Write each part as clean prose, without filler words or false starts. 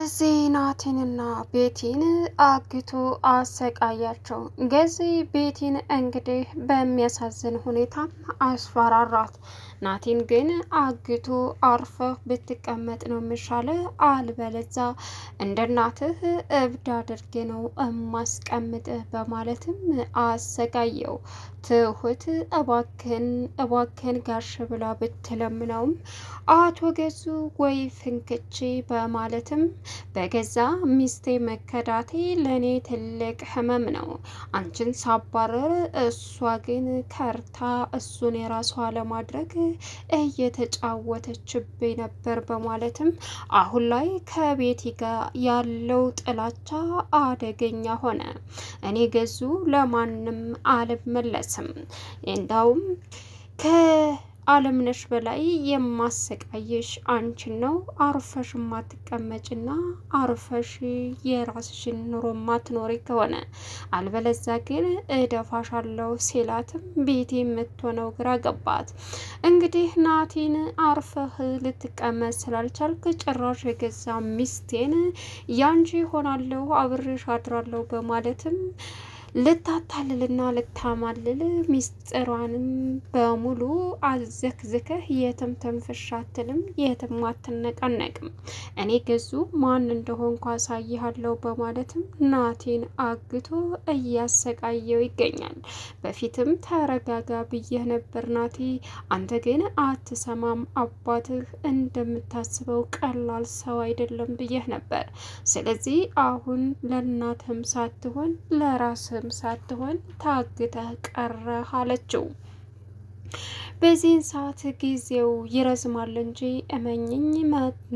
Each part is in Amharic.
እዚህ ናቲንና ቤቲን አግቶ አሰቃያቸው። ገዚህ ቤቲን እንግዲህ በሚያሳዝን ሁኔታ አስፈራራት። ናቲን ግን አግቶ አርፈህ ብትቀመጥ ነው የሚሻለ፣ አልበለዛ እንደ እናትህ እብድ አድርጌ ነው እማስቀምጥህ በማለትም አሰቃየው። ትሁት እባክህን ጋሽ ብላ ብትለምነውም አቶ ገዙ ወይ ፍንክች በማለትም በገዛ ሚስቴ መከዳቴ ለእኔ ትልቅ ህመም ነው። አንቺን ሳባረር እሷ ግን ከርታ እሱን የራሷ ለማድረግ እየተጫወተችብኝ ነበር በማለትም አሁን ላይ ከቤቲ ጋር ያለው ጥላቻ አደገኛ ሆነ። እኔ ገዙ ለማንም አልመለስም፣ እንዳውም ከአለምነሽ በላይ የማሰቃየሽ አንቺን ነው። አርፈሽ ማትቀመጭና አርፈሽ የራስሽን ኑሮ ማትኖሪ ከሆነ አልበለዛ ግን እደፋሻለሁ ሲላትም ቤቲ የምትሆነው ግራ ገባት። እንግዲህ ናቲን አርፈህ ልትቀመጥ ስላልቻልክ ጭራሽ የገዛ ሚስቴን ያንቺ ሆናለሁ አብሬሽ አድራለሁ በማለትም ልታታልልና ልታማልል ሚስጥሯንም በሙሉ አዘክዝከህ የትም ተንፍሽ አትልም፣ የትም አትነቃነቅም። እኔ ገዙ ማን እንደሆንኩ አሳይሃለሁ በማለትም ናቲን አግቶ እያሰቃየው ይገኛል። በፊትም ተረጋጋ ብዬህ ነበር ናቲ፣ አንተ ግን አትሰማም፣ አባትህ እንደምታስበው ቀላል ሰው አይደለም ብዬህ ነበር። ስለዚህ አሁን ለእናትህም ሳትሆን ለራስህም ሳትሆን ታግተህ ቀረህ አለችው። በዚህን ሰዓት ጊዜው ይረዝማል እንጂ እመኝኝ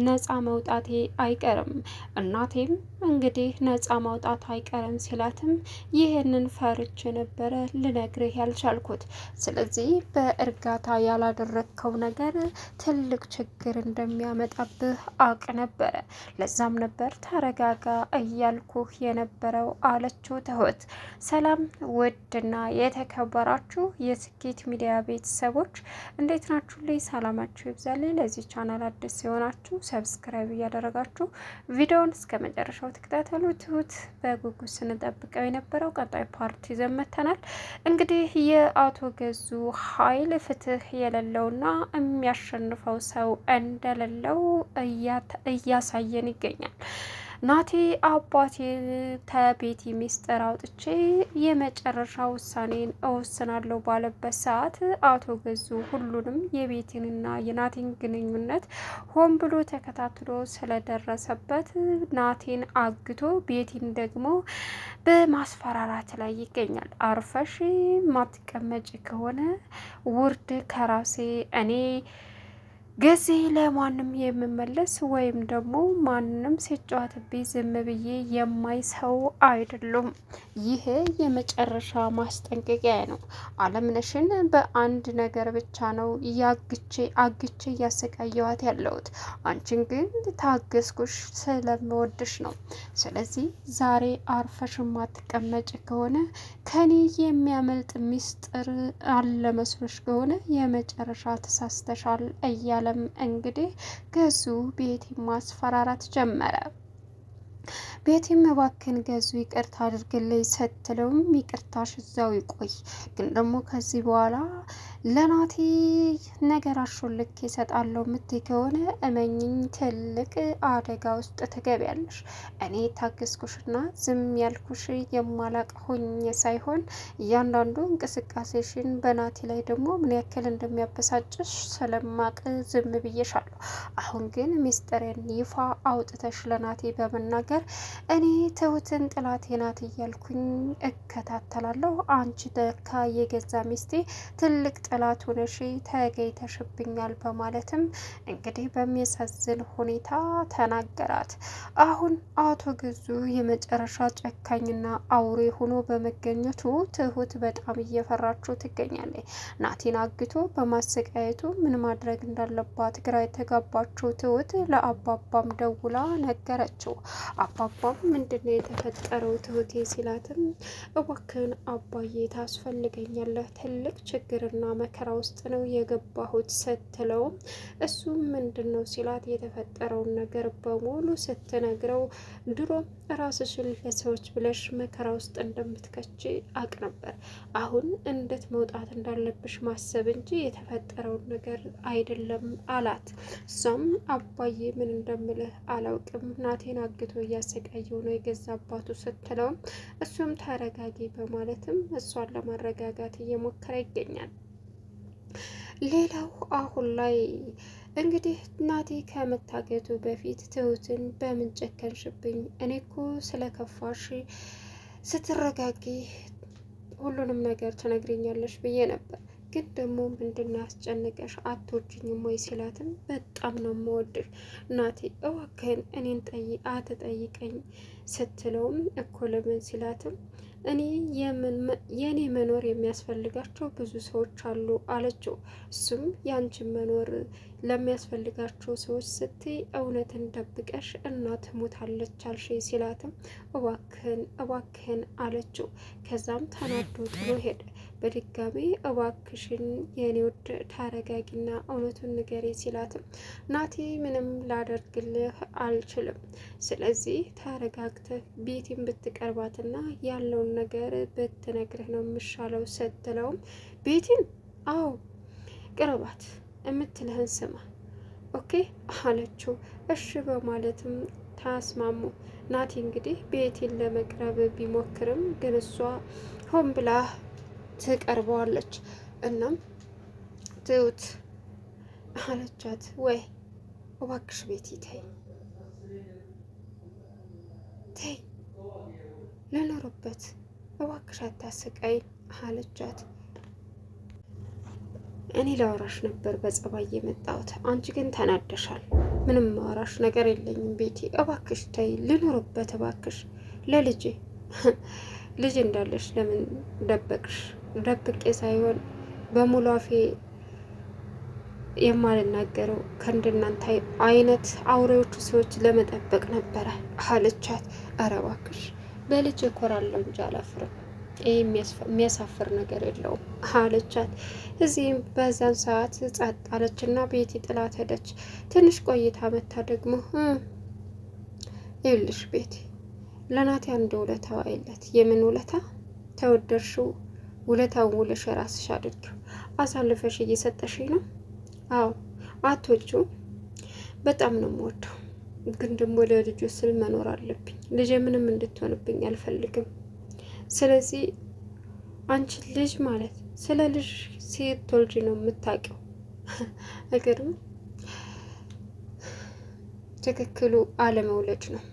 ነፃ መውጣቴ አይቀርም፣ እናቴም እንግዲህ ነፃ መውጣት አይቀርም ሲላትም ይህንን ፈርቼ ነበረ ልነግርህ ያልቻልኩት። ስለዚህ በእርጋታ ያላደረግከው ነገር ትልቅ ችግር እንደሚያመጣብህ አውቅ ነበረ፣ ለዛም ነበር ተረጋጋ እያልኩህ የነበረው አለችው ትሁት። ሰላም ውድና የተከበራችሁ የስኬት ሚዲያ ቤተሰቦች እንዴት ናችሁ? ላይ ሰላማችሁ ይብዛልኝ። ለዚህ ቻናል አዲስ ሲሆናችሁ ሰብስክራይብ እያደረጋችሁ ቪዲዮውን እስከ መጨረሻው ተከታተሉ። ትሁት በጉጉት ስንጠብቀው የነበረው ቀጣይ ፓርቲ ይዘን መጥተናል። እንግዲህ የአቶ ገዙ ኃይል ፍትህ የሌለውና የሚያሸንፈው ሰው እንደሌለው እያሳየን ይገኛል። ናቲ አባቴን ከቤቲ ሚስጥር አውጥቼ የመጨረሻ ውሳኔን እወስናለሁ ባለበት ሰዓት አቶ ገዙ ሁሉንም የቤቲንና የናቲን ግንኙነት ሆን ብሎ ተከታትሎ ስለደረሰበት ናቲን አግቶ ቤቲን ደግሞ በማስፈራራት ላይ ይገኛል። አርፈሽ ማትቀመጭ ከሆነ ውርድ ከራሴ እኔ ገዜ ለማንም የምመለስ ወይም ደግሞ ማንም ሲጫወትብኝ ዝም ብዬ የማይ ሰው አይደሉም። ይሄ የመጨረሻ ማስጠንቀቂያ ነው። አለምነሽን በአንድ ነገር ብቻ ነው አግቼ እያሰቃየዋት ያለሁት። አንቺን ግን ታገስኩሽ ስለምወድሽ ነው። ስለዚህ ዛሬ አርፈሽ ማትቀመጭ ከሆነ ከኔ የሚያመልጥ ሚስጥር አለ መስሎሽ ከሆነ የመጨረሻ ተሳስተሻል እያለም እንግዲህ ገዙ ቤቲ ማስፈራራት ጀመረ። ቤቲም እባክን ገዙ ይቅርታ አድርግልኝ ስትለውም ይቅርታሽ እዛው ይቆይ፣ ግን ደግሞ ከዚህ በኋላ ለናቲ ነገራሹን ልክ ይሰጣለሁ ምትይ ከሆነ እመኝኝ ትልቅ አደጋ ውስጥ ትገቢያለሽ። እኔ ታገስኩሽና ዝም ያልኩሽ የማላቅ ሆኜ ሳይሆን እያንዳንዱ እንቅስቃሴሽን በናቲ ላይ ደግሞ ምን ያክል እንደሚያበሳጭሽ ስለማቅ ዝም ብዬሻለሁ። አሁን ግን ሚስጥሬን ይፋ አውጥተሽ ለናቲ በመናገር እኔ ትሁትን ጥላቴ ናት እያልኩኝ እከታተላለሁ። አንቺ ደካ የገዛ ሚስቴ ትልቅ ጥላት ሆነሽ ተገኝተሽብኛል በማለትም እንግዲህ በሚያሳዝን ሁኔታ ተናገራት። አሁን አቶ ገዙ የመጨረሻ ጨካኝና አውሬ ሆኖ በመገኘቱ ትሁት በጣም እየፈራችው ትገኛለች። ናቲን አግቶ በማሰቃየቱ ምን ማድረግ እንዳለባት ግራ የተጋባችው ትሁት ለአባባም ደውላ ነገረችው። አባባ አባባም ምንድነው የተፈጠረው ትሁቴ ሲላትም እባክህን አባዬ ታስፈልገኛለህ፣ ትልቅ ችግርና መከራ ውስጥ ነው የገባሁት ስትለውም እሱም ምንድነው ሲላት የተፈጠረውን ነገር በሙሉ ስትነግረው ድሮም ራስሽን ለሰዎች ብለሽ መከራ ውስጥ እንደምትከች አቅ ነበር። አሁን እንዴት መውጣት እንዳለብሽ ማሰብ እንጂ የተፈጠረውን ነገር አይደለም አላት። እሷም አባዬ ምን እንደምልህ አላውቅም፣ ናቴን አግቶ እያሰቃየው ነው የገዛ አባቱ ስትለውም እሱም ተረጋጊ በማለትም እሷን ለማረጋጋት እየሞከረ ይገኛል። ሌላው አሁን ላይ እንግዲህ ናቴ ከመታገቱ በፊት ትሁትን በምን ጨከንሽብኝ? እኔ እኮ ስለከፋሽ ስትረጋጊ ሁሉንም ነገር ትነግሪኛለሽ ብዬ ነበር፣ ግን ደግሞ ምንድነው ያስጨነቀሽ? አትወጂኝም ወይ ሲላትም በጣም ነው የምወድሽ ናቴ፣ እባክህን እኔን አትጠይቀኝ ስትለውም እኮ ለምን ሲላትም እኔ የኔ መኖር የሚያስፈልጋቸው ብዙ ሰዎች አሉ አለችው። እሱም ያንቺን መኖር ለሚያስፈልጋቸው ሰዎች ስትይ እውነትን ደብቀሽ እናት ሞታለች አልሽ ሲላትም እባክህን አለችው። ከዛም ተናዶ ጥሎ ሄደ። በድጋሚ እባክሽን የኔ ውድ ታረጋጊና እውነቱን ንገሪ ሲላትም ናቴ ምንም ላደርግልህ አልችልም፣ ስለዚህ ተረጋግተህ ቤቲን ብትቀርባትና ያለውን ነገር ብትነግርህ ነው የምሻለው ስትለውም ቤቲን አዎ ቅርባት የምትልህን ስማ ኦኬ አለችው። እሺ በማለትም ታስማሙ። ናቲ እንግዲህ ቤቲን ለመቅረብ ቢሞክርም ግን እሷ ሆን ብላ ትቀርበዋለች። እናም ትሁት አለቻት፣ ወይ እባክሽ ቤቲ ተይ ልኖርበት እባክሽ አታስቀይ አለቻት። እኔ ላወራሽ ነበር በጸባይ የመጣሁት፣ አንቺ ግን ተናደሻል። ምንም ማወራሽ ነገር የለኝም ቤቲ፣ እባክሽ ተይ ልኖርበት እባክሽ። ለልጄ ልጅ እንዳለሽ ለምን ደበቅሽ? ደብቄ ሳይሆን በሙሉ አፌ የማልናገረው ከእንደናንተ አይነት አውሬዎቹ ሰዎች ለመጠበቅ ነበረ አለቻት። ኧረ እባክሽ በልጅ እኮራለሁ እንጂ አላፍርም፣ ይህ የሚያሳፍር ነገር የለውም አለቻት። እዚህም በዛን ሰዓት ጸጥ አለችና ቤቲ ጥላት ሄደች። ትንሽ ቆይታ መታ ደግሞ ይኸውልሽ ቤቲ ለናቴ አንድ ውለታ ዋይለት። የምን ውለታ? ተወደድሽው ውለታውን ውለሽ ራስሽ አድርጊው። አሳልፈሽ እየሰጠሽኝ ነው? አዎ አትወጂው? በጣም ነው የምወደው፣ ግን ደግሞ ለልጁ ስል መኖር አለብኝ። ልጄ ምንም እንድትሆንብኝ አልፈልግም። ስለዚህ አንቺ ልጅ ማለት ስለ ልጅ ስትወልጂ ነው የምታውቂው። እግርም ትክክሉ አለመውለድ ነው።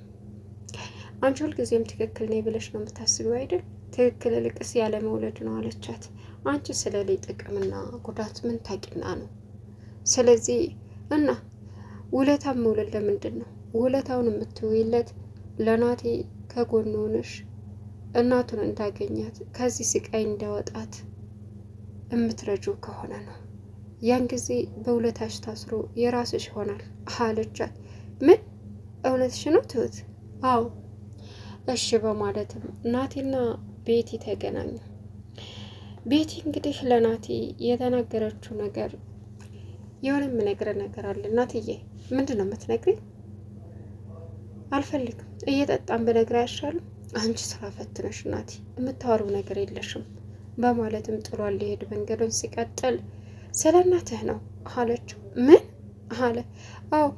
አንቺ ሁልጊዜም ትክክል ነኝ ብለሽ ነው የምታስቢው አይደል? ትክክል ልቅስ ያለመውለድ ነው አለቻት። አንቺ ስለ ልጅ ጥቅምና ጉዳት ምን ታውቂና ነው? ስለዚህ እና ውለታን መውለድ ለምንድን ነው? ውለታውን የምትውይለት ለናቴ ከጎን ሆነሽ እናቱን እንዳገኛት ከዚህ ስቃይ እንዳወጣት የምትረጁ ከሆነ ነው። ያን ጊዜ በውለታሽ ታስሮ የራስሽ ይሆናል አለቻት። ምን እውነትሽ ነው ትሁት? አዎ እሺ በማለትም ናቴና ቤቲ ተገናኙ። ቤቲ እንግዲህ ለናቲ የተናገረችው ነገር የሆነ የምነግርህ ነገር አለ። እናትዬ ምንድን ነው የምትነግሪኝ? አልፈልግም፣ እየጠጣን ብነግርህ አይሻልም? አንቺ ስራ ፈትነሽ ናቲ፣ የምታወሪው ነገር የለሽም በማለትም ጥሏን ሊሄድ መንገዱን ሲቀጥል ስለ እናትህ ነው አለችው። ምን አለ? አዎ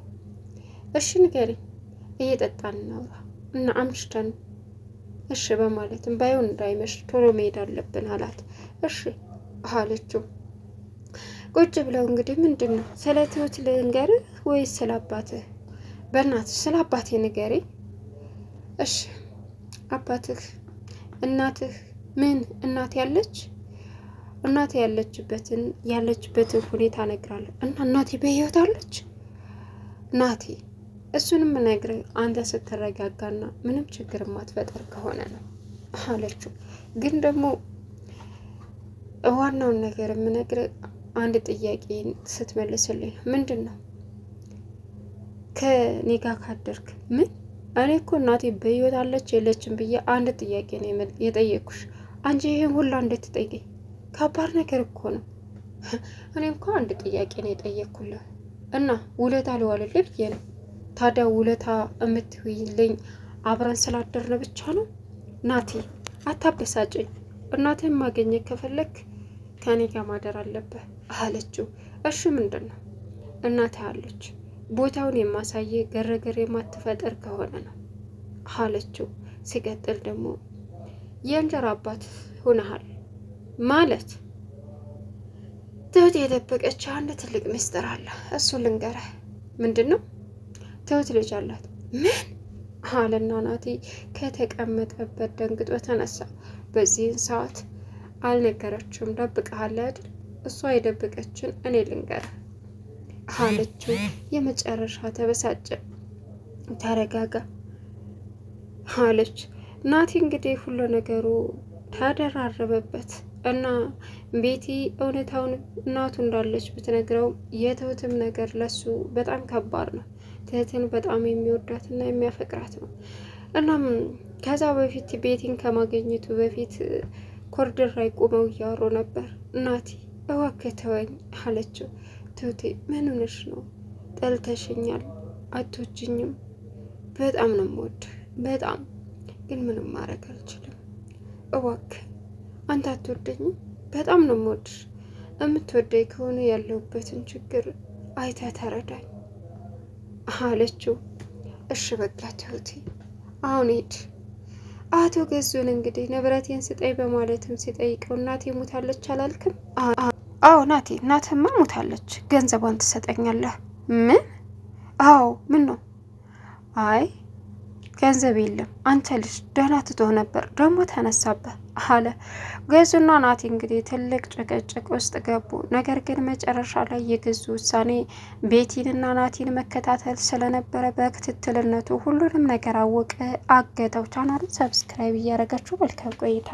እሺ ንገሪኝ፣ እየጠጣን እናውራ እና አምሽተን እሺ በማለትም ባይሆን እንዳይመሽ ቶሎ መሄድ አለብን አላት። እሺ አለችው። ቁጭ ብለው እንግዲህ ምንድን ነው ስለ ትሁት ልንገርህ ወይስ ስለ አባትህ? በእናትህ ስለ አባቴ ንገሪ። እሺ አባትህ እናትህ ምን እናት ያለች? እናቴ ያለችበትን ሁኔታ እነግራለሁ። እና እናቴ በህይወት አለች? ናቴ እሱንም እነግርህ አንተ ስትረጋጋና ምንም ችግር ማትፈጠር ከሆነ ነው አለችው። ግን ደግሞ ዋናውን ነገር የምነግርህ አንድ ጥያቄ ስትመልስልኝ። ምንድን ነው? ከኔ ጋር ካደርክ ምን እኔ እኮ እናቴ በህይወት አለች የለችም ብዬ አንድ ጥያቄ ነው የጠየኩሽ። አንቺ ይሄን ሁላ እንዴት ትጠይቂኝ? ከባድ ነገር እኮ ነው። እኔ እንኳ አንድ ጥያቄ ነው የጠየኩልህ እና ውለታ ልዋልልህ ብዬ ነው። ታዲያ ውለታ የምትውይልኝ አብረን ስላደርን ብቻ ነው? ናቲ አታበሳጭኝ። እናትህን ማገኘት ከፈለክ ከኔ ጋር ማደር አለብህ አለችው። እሺ ምንድን ነው? እናትህ አለች፣ ቦታውን የማሳየ ግርግር የማትፈጥር ከሆነ ነው አለችው። ሲቀጥል ደግሞ የእንጀራ አባት ሆነሃል ማለት ትሁት የደበቀች አንድ ትልቅ ምስጢር አለ። እሱ ልንገረህ። ምንድን ነው? ትሁት ልጅ አላት። ምን አለና ናቲ ከተቀመጠበት ደንግጦ ተነሳ። በዚህን ሰዓት አልነገረችም፣ ደብቀሃል አይደል? እሷ የደበቀችን እኔ ልንገረህ አለችው። የመጨረሻ ተበሳጨ። ተረጋጋ አለች። ናቲ እንግዲህ ሁሉ ነገሩ ተደራረበበት እና ቤቲ እውነታውን እናቱ እንዳለች ብትነግረው የትሁትም ነገር ለሱ በጣም ከባድ ነው። ትሁትን በጣም የሚወዳትና የሚያፈቅራት ነው። እናም ከዛ በፊት ቤቲን ከማግኘቱ በፊት ኮሪደር ላይ ቆመው እያወሩ ነበር። ናቲ እባክህ ተወኝ አለችው። ትሁቴ ምን ሆነሽ ነው? ጠልተሽኛል፣ አትወጂኝም? በጣም ነው የምወድህ፣ በጣም ግን ምንም ማድረግ አልችልም። እባክህ አንተ አትወደኝም? በጣም ነው የምወድሽ። የምትወደኝ ከሆነ ያለሁበትን ችግር አይተህ ተረዳኝ አለችው። እሺ በቃ ትሁቴ አሁን ሂድ። አቶ ገዙን እንግዲህ ንብረቴን ስጠኝ በማለትም ሲጠይቀው እናቴ ሞታለች አላልክም? አዎ ናቴ እናትማ ሞታለች፣ ገንዘቧን ትሰጠኛለህ? ምን? አዎ ምን ነው? አይ ገንዘብ የለም። አንተ ልጅ ደህና ትቶ ነበር ደግሞ ተነሳበህ አለ። ገዙና ናቲ እንግዲህ ትልቅ ጭቅጭቅ ውስጥ ገቡ። ነገር ግን መጨረሻ ላይ የገዙ ውሳኔ ቤቲንና ናቲን መከታተል ስለነበረ በክትትልነቱ ሁሉንም ነገር አወቀ፣ አገተው። ቻናሉን ሰብስክራይብ እያደረጋችሁ መልካም ቆይታ